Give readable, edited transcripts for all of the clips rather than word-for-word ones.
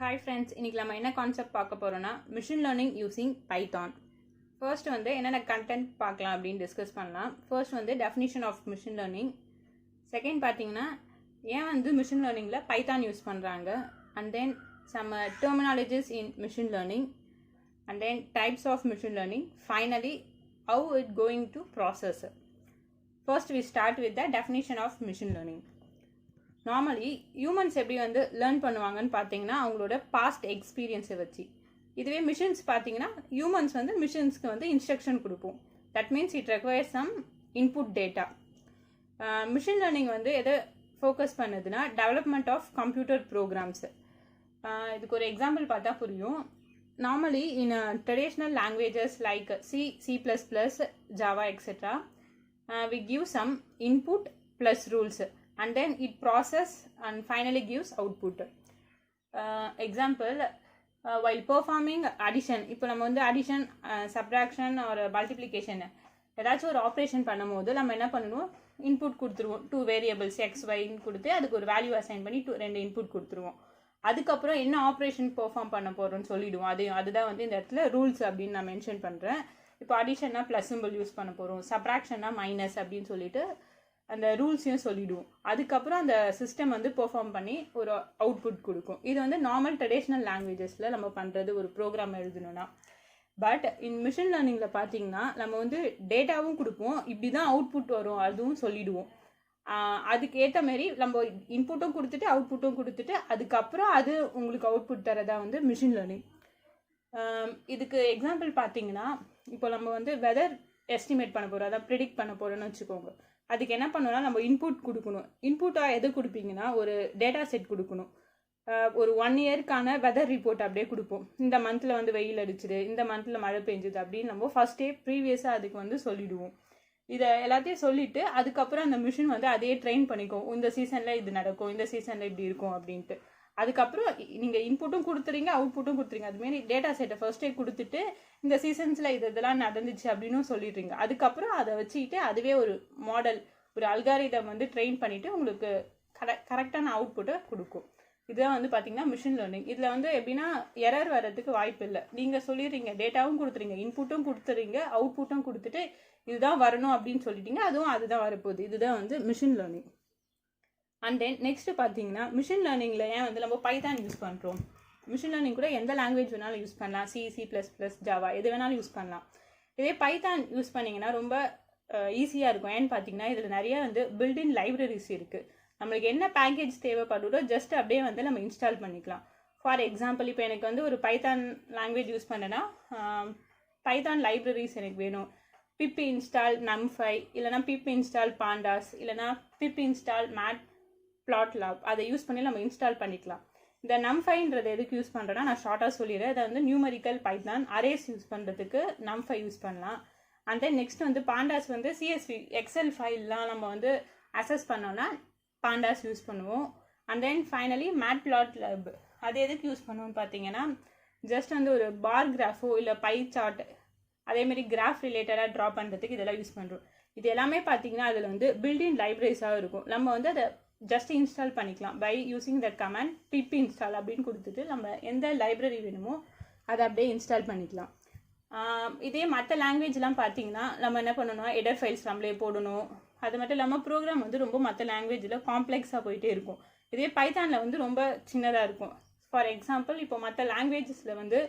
Hi friends, இன்னைக்கு நம்ம என்ன கான்செப்ட் பார்க்க போறோம்னா machine learning using Python. First வந்து என்னென்ன கண்டென்ட் பார்க்கலாம் அப்படின்னு டிஸ்கஸ் பண்ணலாம். ஃபர்ஸ்ட் வந்து definition of machine learning. Second பார்த்தீங்கன்னா ஏன் வந்து machine learningல Python யூஸ் பண்ணுறாங்க, and then some terminologies in machine learning, and then types of machine learning. Finally, how it going to process. First we start with the definition of machine learning. Normally humans எப்படி வந்து learn பண்ணுவாங்கன்னு பார்த்தீங்கன்னா அவங்களோட past எக்ஸ்பீரியன்ஸை வச்சு. இதுவே machines பார்த்தீங்கன்னா humans வந்து மிஷின்ஸ்க்கு வந்து இன்ஸ்ட்ரக்ஷன் கொடுப்போம். That means it requires some input data. Machine learning வந்து எதை ஃபோக்கஸ் பண்ணுதுன்னா டெவலப்மெண்ட் ஆஃப் கம்ப்யூட்டர் ப்ரோக்ராம்ஸ். இதுக்கு ஒரு எக்ஸாம்பிள் பார்த்தா புரியும். Normally in traditional languages like C++, Java, etc. We give some input plus rules. And then it process and finally gives output. Example, while performing addition, இப்போ நம்ம வந்து addition, subtraction or multiplication ஏதாச்சும் ஒரு operation பண்ணும்போது நம்ம என்ன பண்ணணும், input கொடுத்துருவோம். 2 வேரியபிள்ஸ் XYன்னு கொடுத்து அதுக்கு ஒரு வேல்யூ அசைன் பண்ணி 2 இன்புட் கொடுத்துருவோம். அதுக்கப்புறம் என்ன ஆப்ரேஷன் பெர்ஃபார்ம் பண்ண போகிறோம்னு சொல்லிவிடுவோம். அதுதான் வந்து இந்த இடத்துல ரூல்ஸ் அப்படின்னு நான் மென்ஷன் பண்ணுறேன். இப்போ அடிஷன்னா ப்ளஸ் சிம்பிள் யூஸ் பண்ண போகிறோம், சப்ராக்ஷன்னா மைனஸ் அப்படின்னு சொல்லிட்டு அந்த ரூல்ஸையும் சொல்லிவிடுவோம். அதுக்கப்புறம் அந்த சிஸ்டம் வந்து பெர்ஃபார்ம் பண்ணி ஒரு அவுட்புட் கொடுக்கும். இது வந்து நார்மல் ட்ரெடிஷ்னல் லாங்குவேஜஸில் நம்ம பண்ணுறது ஒரு ப்ரோக்ராம் எழுதணும்னா. பட் இன் மிஷின் லேர்னிங்கில் பார்த்தீங்கன்னா நம்ம வந்து டேட்டாவும் கொடுப்போம், இப்படி தான் அவுட்புட் வரும் அதுவும் சொல்லிவிடுவோம். அதுக்கு ஏற்ற மாரி நம்ம இன்புட்டும் கொடுத்துட்டு அவுட்புட்டும் கொடுத்துட்டு அதுக்கப்புறம் அது உங்களுக்கு அவுட்புட் தரதா வந்து மிஷின் லேர்னிங். இதுக்கு எக்ஸாம்பிள் பார்த்தீங்கன்னா இப்போ நம்ம வந்து வெதர் எஸ்டிமேட் பண்ண போகிறோம், அதான் ப்ரிடிக்ட் பண்ண போகிறோன்னு வச்சுக்கோங்க. அதுக்கு என்ன பண்ணணும்னா நம்ம இன்புட் கொடுக்கணும். இன்புட்டாக எது கொடுப்பீங்கன்னா ஒரு டேட்டா செட் கொடுக்கணும். ஒரு 1 இயர்க்கான வெதர் ரிப்போர்ட் அப்படியே கொடுப்போம். இந்த மந்தில் வந்து வெயில் அடிச்சுது, இந்த மந்தில் மழை பெஞ்சுது அப்படின்னு நம்ம ஃபஸ்ட்டே ப்ரீவியஸாக அதுக்கு வந்து சொல்லிவிடுவோம். இதை எல்லாத்தையும் சொல்லிவிட்டு அதுக்கப்புறம் அந்த மிஷின் வந்து அதே ட்ரெயின் பண்ணிக்கும். இந்த சீசனில் இது நடக்கும், இந்த சீசனில் இப்படி இருக்கும் அப்படின்ட்டு. அதுக்கப்புறம் நீங்கள் இன்புட்டும் கொடுத்துறீங்க அவுட்புட்டும் கொடுத்துறீங்க. அதுமாரி டேட்டா செட்டை ஃபர்ஸ்டே கொடுத்துட்டு இந்த சீசன்ஸில் இதெல்லாம் நடந்துச்சு அப்படின்னு சொல்லிடுறீங்க. அதுக்கப்புறம் அதை வச்சுக்கிட்டு அதுவே ஒரு மாடல், ஒரு அல்காரிதம் வந்து ட்ரெயின் பண்ணிவிட்டு உங்களுக்கு கரெக்டான அவுட்புட்டை கொடுக்கும். இதுதான் வந்து பார்த்தீங்கன்னா மிஷின் லேர்னிங். இதில் வந்து எப்படின்னா எரர் வர்றதுக்கு வாய்ப்பு இல்லை. நீங்கள் சொல்லிடுறீங்க, டேட்டாவும் கொடுத்துறீங்க, இன்புட்டும் கொடுத்துறீங்க, அவுட்புட்டும் கொடுத்துட்டு இதுதான் வரணும் அப்படின்னு சொல்லிட்டீங்க, அதுதான் வரப்போகுது. இதுதான் வந்து machine learning. And then next பார்த்தீங்கன்னா மிஷின் லேர்னிங்கில் ஏன் வந்து நம்ம பைத்தான் யூஸ் பண்ணுறோம். மிஷின் லேர்னிங் கூட எந்த லாங்குவேஜ் வேணாலும் யூஸ் பண்ணலாம், C++, Java எது வேணாலும் யூஸ் பண்ணலாம். இதே பைத்தான் யூஸ் பண்ணிங்கன்னா ரொம்ப ஈஸியாக இருக்கும். ஏன்னு பார்த்தீங்கன்னா இதில் நிறைய வந்து பில்டின் லைப்ரரிஸ் இருக்குது. நம்மளுக்கு என்ன பேக்கேஜ் தேவைப்படுதோ ஜஸ்ட் அப்படியே வந்து நம்ம இன்ஸ்டால் பண்ணிக்கலாம். ஃபார் எக்ஸாம்பிள் இப்போ எனக்கு வந்து ஒரு பைத்தான் லாங்குவேஜ் யூஸ் பண்ணேன்னா பைத்தான் லைப்ரரிஸ் எனக்கு வேணும். பிப் இன்ஸ்டால் NumPy, இல்லைனா பிப் இன்ஸ்டால் பாண்டாஸ், இல்லைனா பிப் இன்ஸ்டால் மேட்ப்ளாட்லாப், அதை யூஸ் பண்ணி நம்ம இன்ஸ்டால் பண்ணிக்கலாம். இந்த NumPyன்றது எதுக்கு யூஸ் பண்ணுறேன்னா நான் ஷார்ட்டாக சொல்லிடுறேன். அதை வந்து நியூமரிக்கல் பைத்தான் அரேஸ் யூஸ் பண்ணுறதுக்கு NumPy யூஸ் பண்ணலாம். அண்ட் தென் நெக்ஸ்ட் வந்து பாண்டாஸ் வந்து CSV எக்ஸல் ஃபைல்லாம் நம்ம வந்து அசஸ் பண்ணோன்னா பாண்டாஸ் யூஸ் பண்ணுவோம். அண்ட் தென் ஃபைனலி மேட்ப்ளாட்லாப் அது எதுக்கு யூஸ் பண்ணுவோம்னு பார்த்தீங்கன்னா ஜஸ்ட் வந்து ஒரு பார் கிராஃபோ இல்லை பை சார்ட் அதேமாரி கிராஃப் ரிலேட்டடாக ட்ரா பண்ணுறதுக்கு இதெல்லாம் யூஸ் பண்ணுறோம். இது எல்லாமே பார்த்தீங்கன்னா அதில் வந்து பில்டின் லைப்ரரிஸாக இருக்கும். நம்ம வந்து அதை ஜஸ்ட் இன்ஸ்டால் பண்ணிக்கலாம் by using the command pip install அப்படின்னு கொடுத்துட்டு நம்ம எந்த லைப்ரரி வேணுமோ அதை அப்படியே இன்ஸ்டால் பண்ணிக்கலாம். இதே மற்ற லாங்குவேஜ்லாம் பார்த்தீங்கன்னா நம்ம என்ன பண்ணணும்னா எடர் ஃபைல்ஸ் நம்மளே போடணும். அது மட்டும் இல்லாமல் ப்ரோக்ராம் வந்து ரொம்ப மற்ற லாங்குவேஜில் காம்ப்ளெக்ஸாக போயிட்டே இருக்கும். இதே பைத்தானில் வந்து ரொம்ப சின்னதாக இருக்கும். ஃபார் எக்ஸாம்பிள் இப்போ மற்ற லாங்குவேஜஸில் வந்து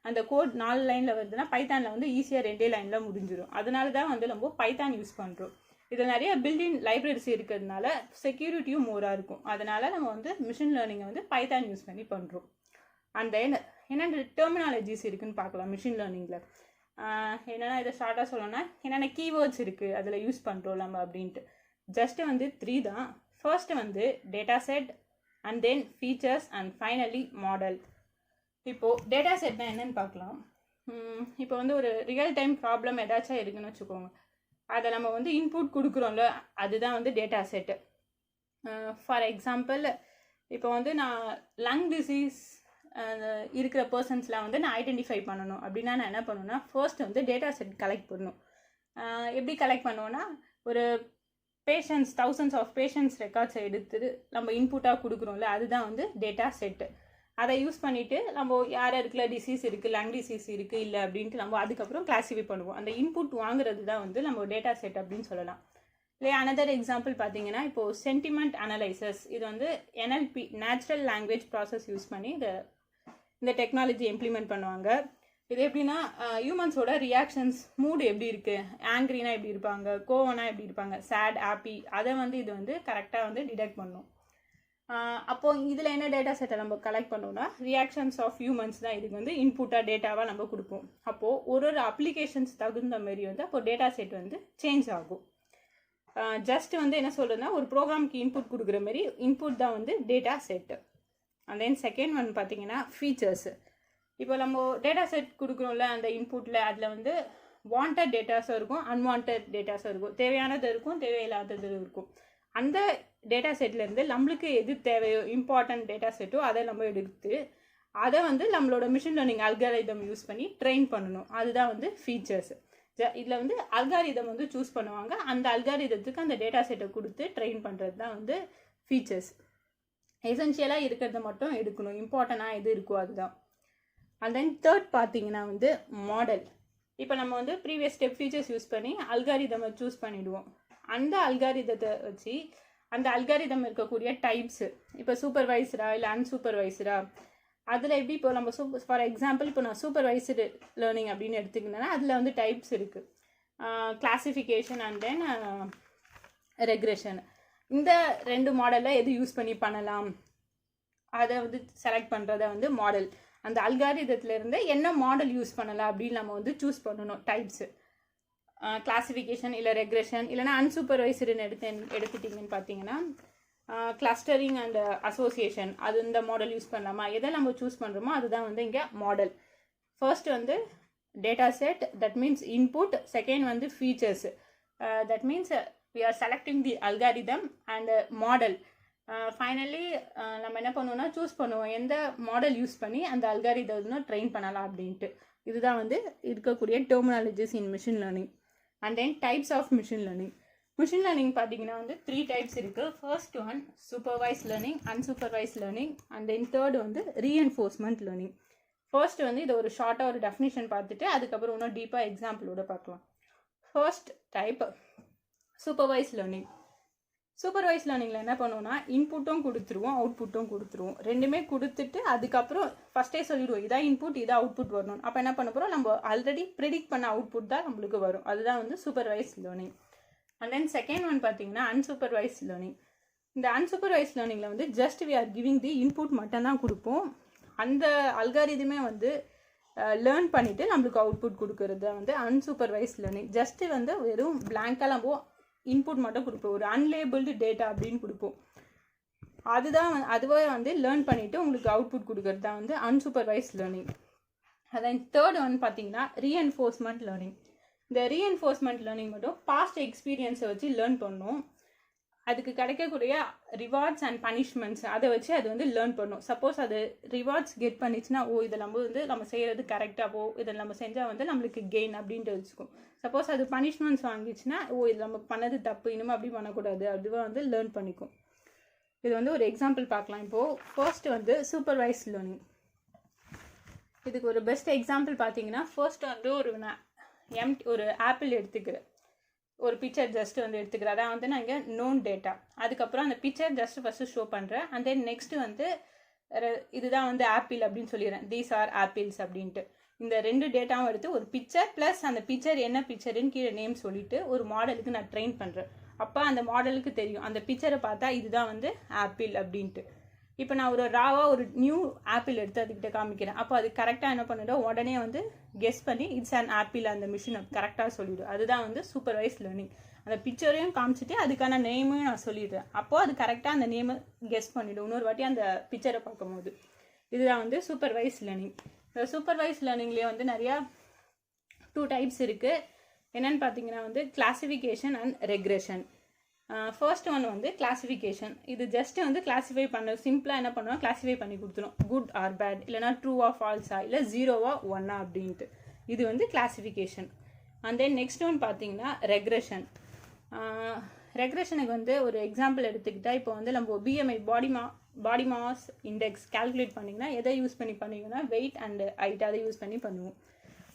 அந்த கோட் 4 லைனில் வருதுன்னா பைத்தானில் வந்து ஈஸியாக 2 லைனில் முடிஞ்சிடும். அதனால தான் வந்து நம்ம பைத்தான் யூஸ் பண்ணுறோம். இதில் நிறைய பில்டின் லைப்ரரிஸ் இருக்கிறதுனால செக்யூரிட்டியும் மோராக இருக்கும். அதனால் நம்ம வந்து மிஷின் லேர்னிங்கை வந்து பைத்தான் யூஸ் பண்ணி பண்ணுறோம். அண்ட் தென் என்னென்ன டெர்மினாலஜிஸ் இருக்குதுன்னு பார்க்கலாம் மிஷின் லேர்னிங்கில். என்னென்னா இதை ஷார்ட்டாக சொல்லணும்னா என்னென்ன கீவேர்ட்ஸ் இருக்குது அதில் யூஸ் பண்ணுறோம் நம்ம அப்படின்ட்டு. ஜஸ்ட்டு வந்து 3 தான். ஃபர்ஸ்ட்டு வந்து data set, and then features, and finally model. இப்போது டேட்டா செட்னா என்னென்னு பார்க்கலாம். இப்போ வந்து ஒரு ரியல் டைம் ப்ராப்ளம் ஏதாச்சும் இருக்குன்னு வச்சுக்கோங்க, அதை நம்ம வந்து இன்புட் கொடுக்குறோம்ல, அதுதான் வந்து டேட்டா செட்டு. ஃபார் எக்ஸாம்பிள் இப்போ வந்து நான் லங் டிசீஸ் இருக்கிற பர்சன்ஸ்லாம் வந்து நான் ஐடென்டிஃபை பண்ணணும் அப்படின்னா நான் என்ன பண்ணுவேன்னா ஃபர்ஸ்ட் வந்து டேட்டா செட் கலெக்ட் பண்ணணும். எப்படி கலெக்ட் பண்ணுவோன்னா ஒரு பேஷண்ட்ஸ், தௌசண்ட்ஸ் ஆஃப் பேஷண்ட்ஸ் ரெக்கார்ட்ஸை எடுத்துட்டு நம்ம இன்புட்டாக கொடுக்குறோம்ல, அதுதான் வந்து டேட்டா செட்டு. அதை யூஸ் பண்ணிவிட்டு நம்ம யார் யாருக்குள்ள டிசீஸ் இருக்குது, லங் டிசீஸ் இருக்குது இல்லை அப்படின்ட்டு நம்ம அதுக்கப்புறம் கிளாஸிஃபை பண்ணுவோம். அந்த இன்புட் வாங்குறது தான் வந்து நம்ம டேட்டா செட் அப்படின்னு சொல்லலாம். இல்லை அனதர் எக்ஸாம்பிள் பார்த்தீங்கன்னா இப்போது சென்டிமெண்ட் அனலைசஸ், இது வந்து NLP natural language process use பண்ணி இந்த டெக்னாலஜி இம்ப்ளிமெண்ட் பண்ணுவாங்க. இது எப்படின்னா ஹியூமன்ஸோட ரியாக்ஷன்ஸ், மூடு எப்படி இருக்குது, ஆங்க்ரினா எப்படி இருப்பாங்க, கோவனா எப்படி இருப்பாங்க, சேட், ஹாப்பி, அதை வந்து இது வந்து கரெக்டாக வந்து டிடெக்ட் பண்ணும். அப்போது இதில் என்ன டேட்டா செட்டை நம்ம கலெக்ட் பண்ணோம்னா ரியாக்ஷன்ஸ் ஆஃப் ஹியூமன்ஸ் தான் இதுக்கு வந்து இன்புட்டாக டேட்டாவாக நம்ம கொடுப்போம். அப்போது ஒரு அப்ளிகேஷன்ஸ் தகுந்த மாரி வந்து அப்போது டேட்டா செட் வந்து சேஞ்ச் ஆகும். ஜஸ்ட் வந்து என்ன சொல்கிறதுனா ஒரு ப்ரோக்ராமுக்கு இன்புட் கொடுக்குற மாரி இன்புட் தான் வந்து data set. And then second one பார்த்தீங்கன்னா ஃபீச்சர்ஸு. இப்போ நம்ம டேட்டா செட் கொடுக்குறோம்ல அந்த இன்புட்டில், அதில் வந்து வாண்டட் டேட்டாஸும் இருக்கும், அன்வான்ட் டேட்டாஸும் இருக்கும், தேவையானது இருக்கும், தேவையில்லாதது இருக்கும். அந்த டேட்டா செட்லேருந்து நம்மளுக்கு எது தேவையோ இம்பார்ட்டன்ட் டேட்டா செட்டோ அதை நம்ம எடுத்து அதை வந்து நம்மளோட மிஷின் லேர்னிங் அல்காரிதம் யூஸ் பண்ணி ட்ரெயின் பண்ணணும். அதுதான் வந்து ஃபீச்சர்ஸ். இதில் வந்து அல்காரிதம் வந்து சூஸ் பண்ணுவாங்க, அந்த அல்காரிதத்துக்கு அந்த டேட்டா செட்டை கொடுத்து ட்ரெயின் பண்ணுறது தான் வந்து ஃபீச்சர்ஸ். எசென்ஷியலாக இருக்கிறத மட்டும் எடுக்கணும், இம்பார்ட்டண்ட்டாக எது இருக்கோ அதுதான். அண்ட் தென் தேர்ட் பார்த்தீங்கன்னா வந்து மாடல். இப்போ நம்ம வந்து ப்ரீவியஸ் ஸ்டெப் ஃபீச்சர்ஸ் யூஸ் பண்ணி அல்காரிதமை சூஸ் பண்ணிவிடுவோம். அந்த அல்காரிதத்தை வச்சு அந்த அல்காரிதம் இருக்கக்கூடிய டைப்ஸு, இப்போ சூப்பர்வைசரா இல்லை அன்சூப்பர்வைசரா, அதில் எப்படி இப்போ நம்ம ஃபார் எக்ஸாம்பிள் இப்போ நான் சூப்பர்வைசர் லேர்னிங் அப்படின்னு எடுத்துக்கிட்டேன்னா அதில் வந்து டைப்ஸ் இருக்குது, கிளாசிஃபிகேஷன் அண்ட் தென் ரெக்ரெஷன். இந்த 2 மாடலில் எது யூஸ் பண்ணி பண்ணலாம் அதை வந்து செலக்ட் பண்ணுறத வந்து மாடல். அந்த அல்காரிதத்துலேருந்து என்ன மாடல் யூஸ் பண்ணலாம் அப்படின்னு நம்ம வந்து சூஸ் பண்ணணும். டைப்ஸு கிளாசிஃபிகேஷன் இல்லை ரெக்ரெஷன் இல்லைனா அன்சூப்பர்வைசர்னு எடுத்துட்டிங்கன்னு பார்த்தீங்கன்னா கிளஸ்டரிங் அண்ட் அசோசியேஷன், அது இந்த மாடல் யூஸ் பண்ணலாமா, எதை நம்ம சூஸ் பண்ணுறோமோ அதுதான் வந்து இங்கே மாடல். ஃபர்ஸ்ட் வந்து data set, that means input. Second வந்து features, that means we are selecting the algorithm and model. Finally நம்ம என்ன பண்ணுவோம்னா சூஸ் பண்ணுவோம் எந்த மாடல் யூஸ் பண்ணி அந்த அல்காரிதம் ட்ரெயின் பண்ணலாம் அப்படின்ட்டு. இதுதான் வந்து இருக்கக்கூடிய terminologies in machine learning. And then types of machine learning. Machine learning பார்த்தீங்கன்னா வந்து 3 டைப்ஸ் இருக்குது. First one supervise learning, unsupervise learning, and then third வந்து ரீஎன்ஃபோர்ஸ்மெண்ட் லேர்னிங். ஃபர்ஸ்ட் வந்து இது ஒரு ஷார்ட்டாக ஒரு டெஃபினிஷன் பார்த்துட்டு அதுக்கப்புறம் இன்னும் டீப்பாக எக்ஸாம்பிளோட பார்க்கலாம். First type supervised learning. Supervised லேர்னிங்கில் என்ன பண்ணுவோம்னா இன்புட்டும் கொடுத்துருவோம், அவுட்புட்டும் கொடுத்துருவோம். ரெண்டுமே கொடுத்துட்டு அதுக்கப்புறம் ஃபஸ்ட்டே சொல்லிடுவோம் இதான் இன்புட் இதான் அவுட்புட் வரணும். அப்போ என்ன பண்ண போகிறோம், நம்ம ஆல்ரெடி ப்ரிடிக்ட் பண்ண அவுட்புட் தான் நம்மளுக்கு வரும். அதுதான் வந்து supervise learning. And then second one பார்த்தீங்கன்னா அன்சூப்பர்வைஸ் லேர்னிங். இந்த அன்சூப்பர்வைஸ் லேர்னிங்கில் வந்து just we are giving the input மட்டும்தான் கொடுப்போம். அந்த அல்காரிதமே வந்து லேர்ன் பண்ணிவிட்டு நம்மளுக்கு அவுட்புட் கொடுக்கறது வந்து அன்சூப்பர்வைஸ் லேர்னிங். ஜஸ்ட்டு வந்து வெறும் பிளாங்காக நம்ம இன்புட் மட்டும் கொடுப்போம், ஒரு அன்லேபிள்டு டேட்டா அப்படின்னு கொடுப்போம். அதுவே வந்து லேர்ன் பண்ணிவிட்டு உங்களுக்கு அவுட்புட் கொடுக்கறது தான் வந்து அன்சூப்பர்வைஸ் லேர்னிங். அதான் தேர்ட் ஒன் பார்த்தீங்கன்னா ரீஎன்ஃபோர்ஸ்மெண்ட் லேர்னிங். இந்த ரீஎன்ஃபோர்ஸ்மெண்ட் லேர்னிங் மட்டும் பாஸ்ட் எக்ஸ்பீரியன்ஸை வச்சு லேர்ன் பண்ணணும். அதுக்கு கிடைக்கக்கூடிய ரிவார்ட்ஸ் அண்ட் பனிஷ்மெண்ட்ஸ் அதை வச்சு அது வந்து லேர்ன் பண்ணும். சப்போஸ் அது ரிவார்ட்ஸ் கெட் பண்ணிச்சுன்னா இதை நம்ம செய்கிறது கரெக்டாக இதை நம்ம செஞ்சால் வந்து நம்மளுக்கு கெயின் அப்படின்ட்டு வச்சுக்கும். சப்போஸ் அது பனிஷ்மெண்ட்ஸ் வாங்கிச்சுன்னா இது நம்ம பண்ணது தப்பு, இனிமேல் அப்படி பண்ணக்கூடாது, அதுவாக வந்து லேர்ன் பண்ணிக்கும். இது வந்து ஒரு எக்ஸாம்பிள் பார்க்கலாம். இப்போது ஃபர்ஸ்ட் வந்து சூப்பர்வைஸ் லேர்னிங். இதுக்கு ஒரு பெஸ்ட் எக்ஸாம்பிள் பார்த்தீங்கன்னா ஃபர்ஸ்ட் வந்து ஒரு ஆப்பிள் எடுத்துக்கிறேன், ஒரு பிக்சர் ஜஸ்ட் வந்து எடுத்துக்கிறேன். அதான் வந்து நான் இங்கே நோன் டேட்டா. அதுக்கப்புறம் அந்த பிக்சர் ஜஸ்ட் ஃபஸ்ட்டு ஷோ பண்ணுறேன். அண்ட் தென் நெக்ஸ்ட் வந்து இதுதான் வந்து ஆப்பிள் அப்படின்னு சொல்லிடுறேன், தீஸ் ஆர் ஆப்பிள்ஸ் அப்படின்ட்டு. இந்த 2 டேட்டாவும் எடுத்து ஒரு பிக்சர் ப்ளஸ் அந்த பிக்சர் என்ன பிக்சருன்னு கீழே நேம் சொல்லிவிட்டு ஒரு மாடலுக்கு நான் ட்ரெயின் பண்ணுறேன். அப்போ அந்த மாடலுக்கு தெரியும் அந்த பிக்சரை பார்த்தா இதுதான் வந்து ஆப்பிள் அப்படின்ட்டு. இப்போ நான் ஒரு ஒரு நியூ ஆப்பிள் எடுத்து அதுக்கிட்ட காமிக்கிறேன். அப்போ அது கரெக்டாக என்ன பண்ணிவிடும், உடனே வந்து கெஸ் பண்ணி இட்ஸ் அன் ஆப்பிள் அந்த மிஷினை கரெக்டாக சொல்லிவிடும். அதுதான் வந்து சூப்பர்வைஸ் லேர்னிங். அந்த பிக்சரையும் காமிச்சிட்டு அதுக்கான நேமையும் நான் சொல்லிடுறேன். அப்போது அது கரெக்டாக அந்த நேமை கெஸ் பண்ணிவிடும் இன்னொரு வாட்டி அந்த பிக்சரை பார்க்கும்போது. இதுதான் வந்து சூப்பர்வைஸ் லேர்னிங். இந்த சூப்பர்வைஸ் லேர்னிங்லேயே வந்து நிறையா 2 டைப்ஸ் இருக்குது. என்னென்னு பார்த்தீங்கன்னா வந்து classification and regression. First one வந்து கிளாசிஃபிகேஷன். இது ஜஸ்ட்டு வந்து கிளாஸிஃபை பண்ண சிம்பிளாக என்ன பண்ணுவோம், கிளாஸிஃபை பண்ணி கொடுத்துரும், குட் ஆர் பேட், இல்லைனா ட்ரூவா ஃபால்ஸா, இல்லை 0வா 1ஆ அப்படின்ட்டு. இது வந்து classification. And then next one பார்த்தீங்கன்னா ரெக்ரெஷன். ரெக்ரெஷனுக்கு வந்து ஒரு எக்ஸாம்பிள் எடுத்துக்கிட்டால் இப்போ வந்து நம்ம BMI body mass index calculate பண்ணிங்கன்னா எதை யூஸ் பண்ணி பண்ணிங்கன்னா வெயிட் அண்ட் ஹைட் அதை யூஸ் பண்ணி பண்ணுவோம்.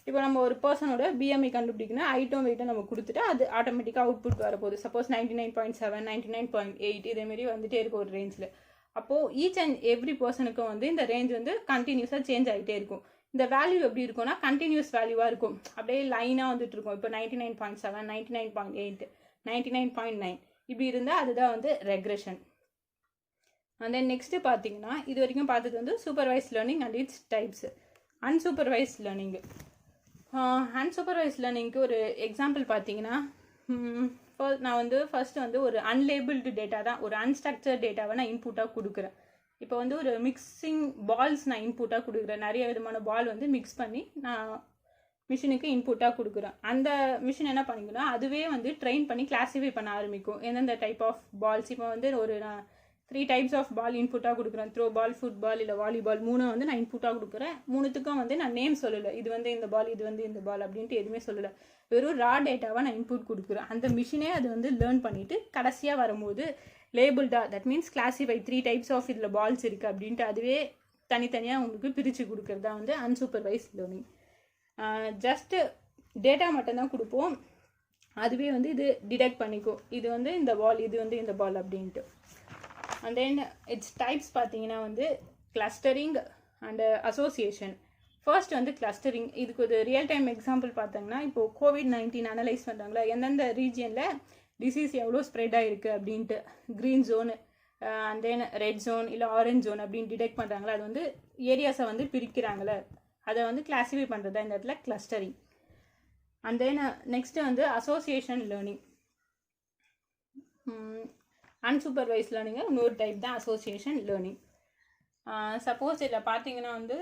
இப்போ நம்ம ஒரு பர்சனோட பிஎம்ஐ கண்டுபிடிக்கணும், ஹைட்டும் வெயிட்டும் நம்ம கொடுத்துட்டு அது ஆட்டோமேட்டிக்காக அவுட்புட் வரப்போகுது. சப்போஸ் 99.7 99.8 இதேமாரி வந்துட்டே இருக்கும் ஒரு ரேஞ்சில். அப்போது ஈச் அண்ட் எவ்ரி பர்சனுக்கும் வந்து இந்த ரேஞ்ச் வந்து கண்டினியூஸாக சேஞ்ச் ஆகிட்டே இருக்கும். இந்த வேல்யூ எப்படி இருக்கும்னா கண்டினியூஸ் வேல்யூவாக இருக்கும், அப்படியே லைனாக வந்துட்டு இருக்கும். இப்போ 99.7 99.8 99.9 இப்படி இருந்தால் அதுதான் வந்து ரெக்ரெஷன். அண்ட் தென் நெக்ஸ்ட்டு பார்த்தீங்கன்னா இது வரைக்கும் பார்த்தது வந்து supervise learning and its types. Unsupervised learning unsupervised லேர்னிங்க்கு ஒரு எக்ஸாம்பிள் பார்த்தீங்கன்னா நான் வந்து ஃபர்ஸ்ட் வந்து ஒரு அன்லேபிள்டு டேட்டா தான், ஒரு அன்ஸ்ட்ரக்சர்ட் டேட்டாவை நான் இன்புட்டாக கொடுக்குறேன். இப்போ வந்து ஒரு மிக்சிங் பால்ஸ் நான் இன்புட்டாக கொடுக்குறேன், நிறைய விதமான பால் வந்து மிக்ஸ் பண்ணி நான் மிஷினுக்கு இன்புட்டாக கொடுக்குறேன். அந்த மிஷின் என்ன பண்ணிக்கணும்னா அதுவே வந்து ட்ரெயின் பண்ணி கிளாஸிஃபை பண்ண ஆரம்பிக்கும் எந்தெந்த டைப் ஆஃப் பால்ஸ். இப்போ வந்து ஒரு நான் 3 டைப்ஸ் ஆஃப் பால் இன்புட்டாக கொடுக்குறேன், த்ரோ பால், ஃபுட்பால் இல்லை வாலிபால், 3 வந்து நான் இன்புட்டாக கொடுக்குறேன். 3த்துக்கும் வந்து நான் நேம் சொல்லலை, இது வந்து இந்த பால் இது வந்து இந்த பால் அப்படின்ட்டு எதுவுமே சொல்லலை, வெறும் ரா டேட்டாவாக நான் இன்புட் கொடுக்குறேன். அந்த மிஷினே அது வந்து லேர்ன் பண்ணிவிட்டு கடைசியாக வரும்போது லேபிள்டா, that means classify 3 types of இதில் பால்ஸ் இருக்குது அப்படின்ட்டு அதுவே தனித்தனியாக உங்களுக்கு பிரித்து கொடுக்குறதா வந்து அன்சூப்பர்வைஸ் லேர்னிங். ஜஸ்ட்டு டேட்டா மட்டும்தான் கொடுப்போம், அதுவே வந்து இது டிடெக்ட் பண்ணிக்கும் இது வந்து இந்த பால் இது வந்து இந்த பால் அப்படின்ட்டு. அண்ட் தென் இட்ஸ் டைப்ஸ் பார்த்தீங்கன்னா வந்து கிளஸ்டரிங் அண்ட் அசோசியேஷன். ஃபர்ஸ்ட் வந்து கிளஸ்டரிங், இதுக்கு ஒரு ரியல் டைம் எக்ஸாம்பிள் பார்த்தீங்கன்னா இப்போது COVID-19 அனலைஸ் பண்ணுறாங்களா, எந்தெந்த ரீஜியனில் டிசீஸ் எவ்வளோ ஸ்ப்ரெட் ஆகிருக்கு அப்படின்ட்டு green zone and then red zone இல்லை ஆரஞ்ச் ஜோன் அப்படின்னு டிடெக்ட் பண்ணுறாங்களா, அது வந்து ஏரியாஸை வந்து பிரிக்கிறாங்களே அதை வந்து கிளாஸிஃபை பண்ணுறதா இந்த இடத்துல கிளஸ்டரிங். அண்ட் தென் நெக்ஸ்ட்டு வந்து அசோசியேஷன் லேர்னிங். அன்சூப்பர்வைஸ் லேர்னிங்கு இன்னொரு டைப் தான் அசோசியேஷன் லேர்னிங். சப்போஸ் இதில் பார்த்தீங்கன்னா வந்து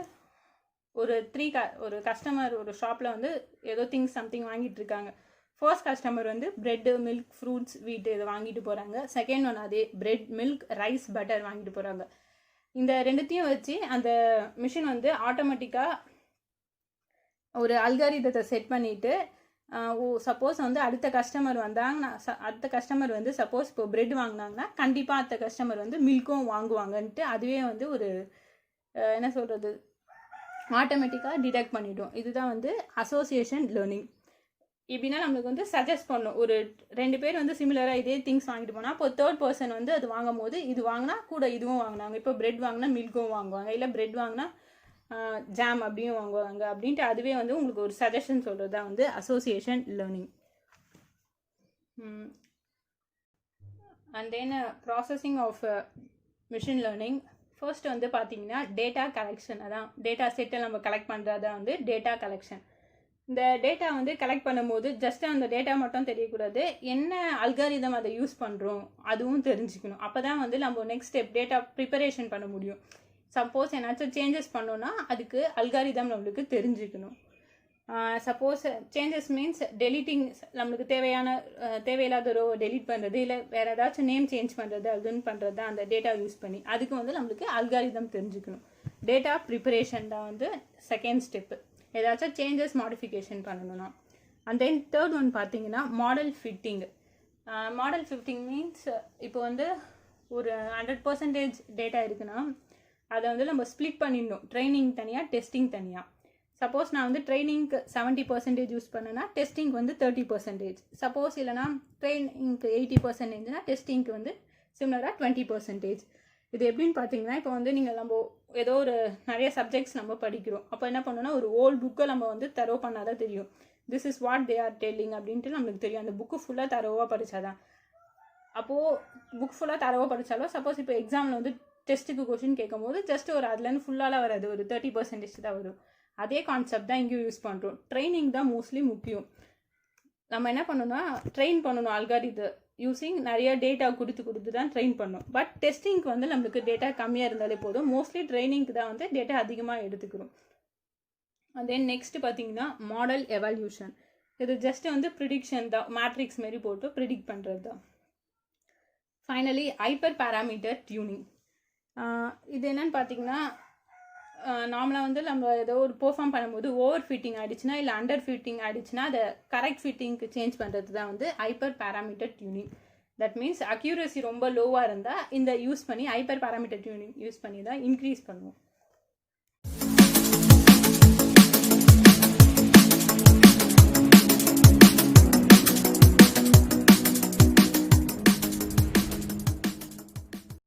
ஒரு கஸ்டமர் ஒரு ஷாப்பில் வந்து ஏதோ திங்ஸ் சம்திங் வாங்கிட்டு இருக்காங்க. ஃபர்ஸ்ட் கஸ்டமர் வந்து பிரெட்டு, மில்க், ஃப்ரூட்ஸ், வீட்டு இதை வாங்கிட்டு போகிறாங்க. செகண்ட் ஒன் அதே பிரெட், மில்க், ரைஸ், பட்டர் வாங்கிட்டு போகிறாங்க. இந்த ரெண்டுத்தையும் வச்சு அந்த மிஷின் வந்து ஆட்டோமேட்டிக்காக ஒரு அல்காரிதத்தை செட் பண்ணிவிட்டு சப்போஸ் வந்து அடுத்த கஸ்டமர் வந்தாங்கன்னா அடுத்த கஸ்டமர் வந்து சப்போஸ் இப்போ பிரெட் வாங்கினாங்கன்னா கண்டிப்பாக அடுத்த கஸ்டமர் வந்து மில்க்கும் வாங்குவாங்கன்ட்டு அதுவே வந்து ஒரு என்ன சொல்கிறது ஆட்டோமேட்டிக்காக டிடெக்ட் பண்ணிவிடும். இதுதான் வந்து அசோசியேஷன் லேர்னிங். எப்படின்னா நம்மளுக்கு வந்து சஜஸ்ட் பண்ணும், ஒரு 2 பேர் வந்து சிமிலராக இதே திங்ஸ் வாங்கிட்டு போனால் இப்போ தேர்ட் பர்சன் வந்து அது வாங்கும் போது இது வாங்கினா கூட இதுவும் வாங்கினாங்க, இப்போ பிரெட் வாங்கினா மில்க்கும் வாங்குவாங்க, இல்லை பிரெட் வாங்கினா ஜாம் அப்படியும் வாங்குவாங்க அப்படின்ட்டு அதுவே வந்து உங்களுக்கு ஒரு சஜஷன் சொல்கிறது தான் வந்து association learning. And then processing of machine learning. First வந்து பார்த்தீங்கன்னா டேட்டா கலெக்ஷன், அதான் டேட்டா செட்டை நம்ம கலெக்ட் பண்ணுறதா வந்து டேட்டா கலெக்ஷன். இந்த டேட்டா வந்து கலெக்ட் பண்ணும்போது ஜஸ்ட் அந்த டேட்டா மட்டும் தெரியக்கூடாது, என்ன அல்காரிதம் அதை யூஸ் பண்ணுறோம் அதுவும் தெரிஞ்சுக்கணும். அப்போ தான் வந்து நம்ம நெக்ஸ்ட் ஸ்டெப் டேட்டா ப்ரிப்பரேஷன் பண்ண முடியும். சப்போஸ் ஏன்னாச்சும் சேஞ்சஸ் பண்ணோன்னா அதுக்கு அல்காரிதம் நம்மளுக்கு தெரிஞ்சுக்கணும். சப்போஸ் சேஞ்சஸ் மீன்ஸ் டெலிட்டிங், நம்மளுக்கு தேவையில்லாத ரோ டெலிட் பண்ணுறது, இல்லை வேறு ஏதாச்சும் நேம் சேஞ்ச் பண்ணுறது அதுன்னு பண்ணுறது அந்த டேட்டா யூஸ் பண்ணி அதுக்கு வந்து நம்மளுக்கு அல்காரிதம் தெரிஞ்சுக்கணும். டேட்டா ப்ரிப்பரேஷன் தான் வந்து செகண்ட் ஸ்டெப்பு, ஏதாச்சும் சேஞ்சஸ் மாடிஃபிகேஷன் பண்ணணும்னா. அண்ட் தென் தேர்ட் ஒன் பார்த்தீங்கன்னா model fitting. Model fitting means இப்போ வந்து ஒரு 100% டேட்டா இருக்குன்னா அதை வந்து நம்ம ஸ்ப்ளிட் பண்ணிடணும், ட்ரைனிங் தனியாக டெஸ்டிங் தனியாக. சப்போஸ் நான் வந்து ட்ரைனிங்க்கு 70% யூஸ் பண்ணேன்னா டெஸ்டிங்க்கு வந்து 30%. சப்போஸ் இல்லைனா ட்ரைனிங்க்கு 80%னா டெஸ்டிங்க்கு வந்து சிமிலராக 20%. இது எப்படின்னு பார்த்தீங்கன்னா இப்போ வந்து நம்ம ஏதோ ஒரு நிறைய சப்ஜெக்ட்ஸ் நம்ம படிக்கிறோம், அப்போ என்ன பண்ணோன்னா ஒரு ஓல்டு புக்கை நம்ம வந்து தரோ பண்ணாதான் தெரியும், this is what they are telling அப்படின்ட்டு நம்மளுக்கு தெரியும். அந்த புக்கு ஃபுல்லாக தரோவாக படித்தாதான். அப்போது புக் ஃபுல்லாக தரோவாக படித்தாலும் சப்போஸ் இப்போ எக்ஸாமில் வந்து டெஸ்ட்டுக்கு கொஷின் கேட்கும் போது ஜஸ்ட் ஒரு அதுலேருந்து ஃபுல்லாலாம் வராது, ஒரு 30% தான் வரும். அதே கான்செப்ட் தான் இங்கேயும் யூஸ் பண்ணுறோம். ட்ரைனிங் தான் மோஸ்ட்லி முக்கியம். நம்ம என்ன பண்ணணும்னா ட்ரெயின் பண்ணணும் அல்காரிதம் யூஸிங், நிறைய டேட்டா கொடுத்து தான் ட்ரெயின் பண்ணணும். பட் டெஸ்டிங்க்கு வந்து நம்மளுக்கு டேட்டா கம்மியாக இருந்தாலே போதும், மோஸ்ட்லி ட்ரைனிங்க்கு தான் வந்து டேட்டா அதிகமாக எடுத்துக்கிறோம். தென் நெக்ஸ்ட் பார்த்தீங்கன்னா மாடல் எவால்யூஷன். இது ஜஸ்ட் வந்து ப்ரிடிக்ஷன் தான், மேட்ரிக்ஸ் மாரி போட்டு ப்ரிடிக்ட் பண்ணுறது தான். Finally hyper parameter tuning. இது என்னன்னு பார்த்தீங்கன்னா நார்மலாக வந்து நம்ம ஏதோ ஒரு பெர்ஃபார்ம் பண்ணும்போது ஓவர் ஃபிட்டிங் ஆகிடுச்சுன்னா இல்லை அண்டர் ஃபிட்டிங் ஆகிடுச்சுன்னா அதை கரெக்ட் ஃபிட்டிங்க்கு சேஞ்ச் பண்ணுறது தான் வந்து hyper parameter tuning. That means accuracy ரொம்ப லோவாக இருந்தால் இந்த யூஸ் பண்ணி ஹைப்பர் பேராமீட்டர் டியூனிங் யூஸ் பண்ணி தான் இன்க்ரீஸ் பண்ணுவோம்.